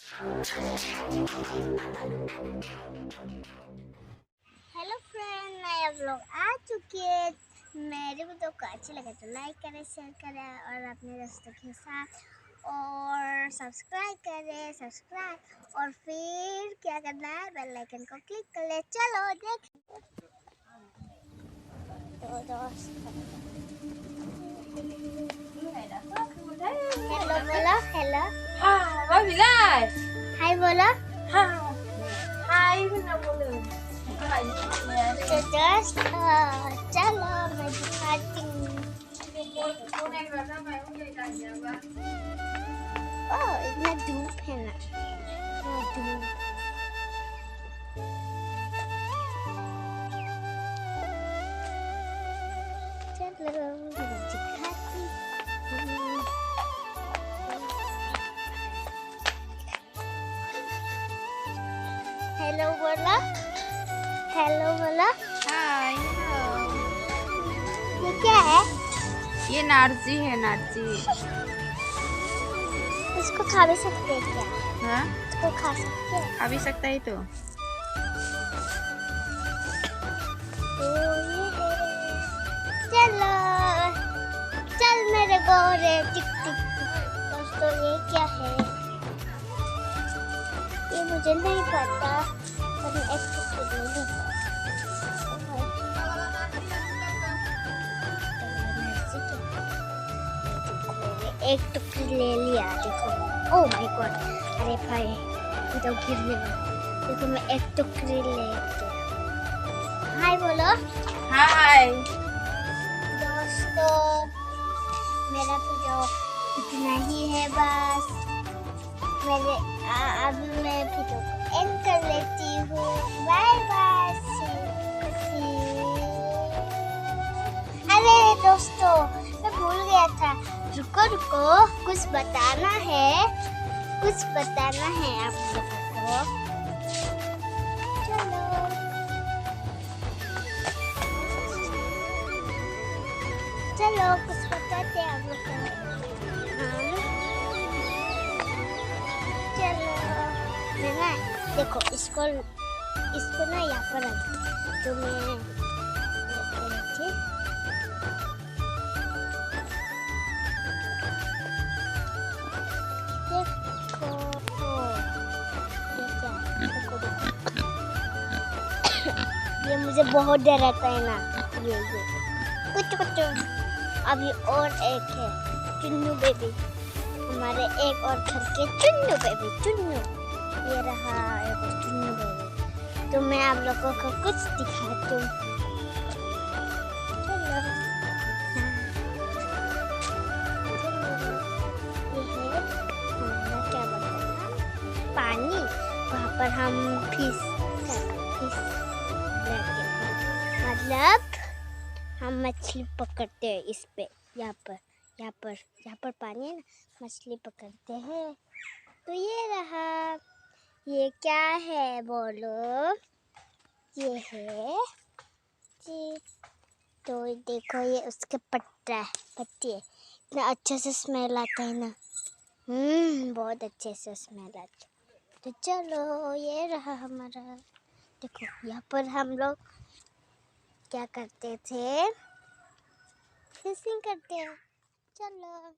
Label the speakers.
Speaker 1: Hello friend, नया vlog आ चुके हैं। मेरे को तो अच्छी लगे तो लाइक करें, शेयर करें और अपने दोस्तों के साथ और सब्सक्राइब और फिर क्या करना है, बेल आइकन को क्लिक कर ले। चलो देख तो हेलो बोलो, हेलो
Speaker 2: Wah, Bilal.
Speaker 1: हाय बोलो।
Speaker 2: Hai, kenapa boleh?
Speaker 1: तो दोस्त चलो मैं दिखाती हूँ। ओह इतना धूप है ना, धूप। चलो मैं दिखाती हूँ। हेलो बोला, हेलो बोला।
Speaker 2: Hai,
Speaker 1: ये क्या है?
Speaker 2: ये नार्जी है, नार्जी।
Speaker 1: इसको खा भी सकते हैं क्या?
Speaker 2: हाँ,
Speaker 1: इसको खा सकते हैं?
Speaker 2: खा भी सकता है तो।
Speaker 1: चलो चल मेरे गोरे टिक टिक। दोस्तों ये क्या है? ये मुझे नहीं पता, पर मैं एक टुकड़ी ले लूं। एक टुकड़ी ले लिया, देखो। ओह माय गॉड, अरे भाई ये तो गिरने लगा। देखो मैं एक टुकड़ी ले लिया। हाय बोलो।
Speaker 2: हाय।
Speaker 1: दोस्तों मेरा वीडियो इतना ही है बस। अभी मैं वीडियो को एंड कर लेती हूँ। Bye bye. अरे दोस्तों मैं भूल गया था, रुको रुको, कुछ बताना है आप लोगों को। चलो चलो कुछ बताते हैं आप लोग को। चलो मैं ना, देखो इसको ना यहाँ पर रख तो मैं ये मुझे बहुत डर आता है ना, ये कुछ अभी और एक है चुन्नू बेबी, हमारे एक और घर के चुन्नू बेबी। ये रहा एक और चुन्नू बेबी। तो मैं आप लोगों को कुछ दिखाती हूँ। चलो ये है हमारा क्या बोलते हैं पानी, वहाँ पर हम फिश मतलब हम मछली पकड़ते हैं इस पे। यहाँ पर पानी है ना, मछली पकड़ते हैं। तो ये रहा, ये क्या है बोलो? ये है जी, तो देखो ये उसके पत्ती है। इतना अच्छे से स्मेल आता है ना, बहुत अच्छे से स्मेल आता है। तो चलो ये रहा हमारा, देखो यहाँ पर हम लोग क्या करते थे, फिशिंग करते हैं। चलो।